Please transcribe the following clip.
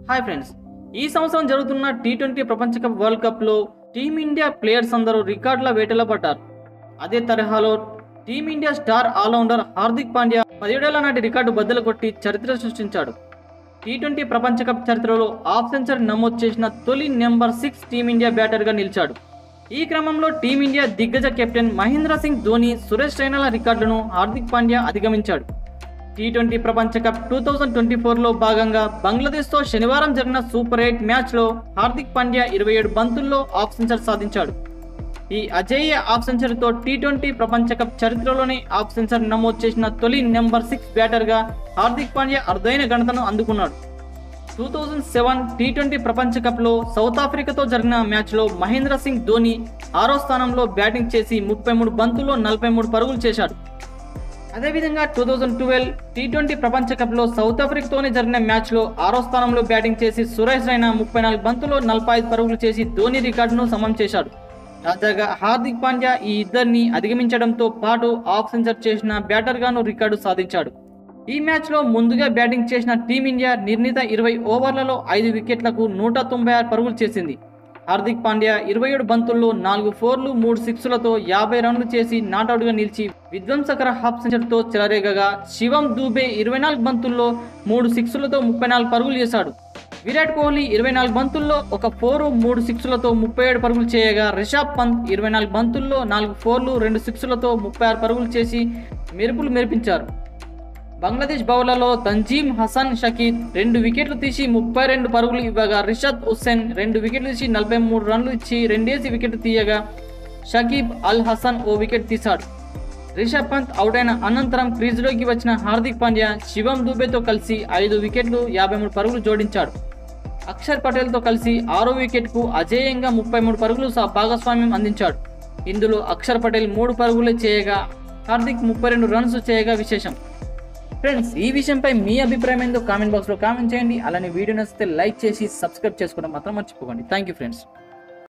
Hi friends, ఈ సంవత్సరం జరుగుతున్న టీ20 ప్రపంచ కప్ వరల్డ్ కప్లో టీమిండియా ప్లేయర్స్ అందరూ రికార్డుల వేటలో పడ్డారు. అదే తరహాలో team India star allrounder Hardik Pandya 17 ఏళ్ల నాటి రికార్డు బద్దలు కొట్టి చరిత్ర సృష్టించాడు. టీ20 ప్రపంచ కప్ చరిత్రలో హాఫ్ సెంచరీ నమోదు చేసిన తొలి నెంబర్ 6 టీమిండియా బ్యాటర్గా నిలిచాడు. ఈ క్రమంలో టీమిండియా దిగ్గజ కెప్టెన్ మహేంద్ర సింగ్ ధోని, సురేష్ రైనాల రికార్డులను హార్దిక్ పాండ్యా అధిగమించాడు. టీ20 ప్రపంచ కప్ 2024లో భాగంగా బంగ్లాదేశ్తో శనివారం జరిగిన సూపర్ 8 మ్యాచ్లో హార్దిక్ పాండ్యా 27 బంతుల్లో హాఫ్ సెంచరీ సాధించాడు. ఈ అజేయ హాఫ్ సెంచరీతో టీ20 ప్రపంచ కప్ చరిత్రలోనే హాఫ్ సెంచరీ నమోదు చేసిన తొలి నెంబర్ 6 బ్యాటర్గా హార్దిక్ పాండ్యా అరుదైన ఘనతను అందుకున్నాడు. 2007 టీ20 ప్రపంచ కప్లో సౌత్ ఆఫ్రికాతో జరిగిన మ్యాచ్లో మహేంద్ర సింగ్ ధోని 6వ స్థానంలో బ్యాటింగ్ చేసి 33 బంతుల్లో 43 పరుగులు చేశాడు. అదేవిధంగా 2012 టీ20 ప్రపంచ కప్లో సౌత్ ఆఫ్రికాతోనే జరిగిన మ్యాచ్లో 6వ స్థానంలో బ్యాటింగ్ చేసి సురేష్ రైనా 34 బంతుల్లో 45 పరుగులు చేసి ధోని రికార్డును సమం చేశాడు. తాజాగా హార్దిక్ పాండ్యా ఈ ఇద్దరిని అధిగమించడంతో పాటు హాఫ్ సెంచరీ చేసిన బ్యాటర్గాను రికార్డు సాధించాడు. ఈ మ్యాచ్లో ముందుగా బ్యాటింగ్ చేసిన టీమిండియా నిర్ణీత 20 ఓవర్లలో 5 వికెట్లకు 196 పరుగులు చేసింది. హార్దిక్ పాండ్యా 27 బంతుల్లో 4 ఫోర్లు 3 సిక్స్లతో 50 రన్లు చేసి నాటౌట్గా నిలిచి విధ్వంసకర హాఫ్ సెంచరీతో చెలరేగగా, శివం దూబే 24 బంతుల్లో 3 సిక్స్లతో 34 పరుగులు చేశాడు. విరాట్ కోహ్లీ 24 బంతుల్లో 1 ఫోర్ 3 సిక్స్లతో 37 పరుగులు చేయగా, రిషబ్ పంత్ 24 బంతుల్లో 4 ఫోర్లు 2 సిక్స్లతో 36 పరుగులు చేసి మెరుపులు మెరిపించారు. బంగ్లాదేశ్ బౌలర్లో తంజీమ్ హసన్ షకీద్ 2 వికెట్లు తీసి 32 పరుగులు ఇవ్వగా, రిషద్ హుస్సేన్ 2 వికెట్లు తీసి 43 రన్లు ఇచ్చి 2 వికెట్లు తీయగా, షకీబ్ అల్ హసన్ ఓ వికెట్ తీశాడు. రిషబ్ పంత్ అవుట్ అయిన అనంతరం క్రీజులోకి వచ్చిన హార్దిక్ పాండ్యా శివం దూబేతో కలిసి 5 వికెట్లు 53 పరుగులు జోడించాడు. అక్షర్ పటేల్తో కలిసి 6వ వికెట్కు అజేయంగా 33 పరుగులు భాగస్వామ్యం అందించాడు. ఇందులో అక్షర్ పటేల్ 3 పరుగులే చేయగా, హార్దిక్ 32 రన్స్ చేయగా విశేషం. ఫ్రెండ్స్, ఈ విషయంపై మీ అభిప్రాయం ఏందో కామెంట్ బాక్స్లో కామెంట్ చేయండి. అలానే వీడియో నచ్చితే లైక్ చేసి సబ్స్క్రైబ్ చేసుకోవడం మాత్రం మర్చిపోకండి. Thank you friends.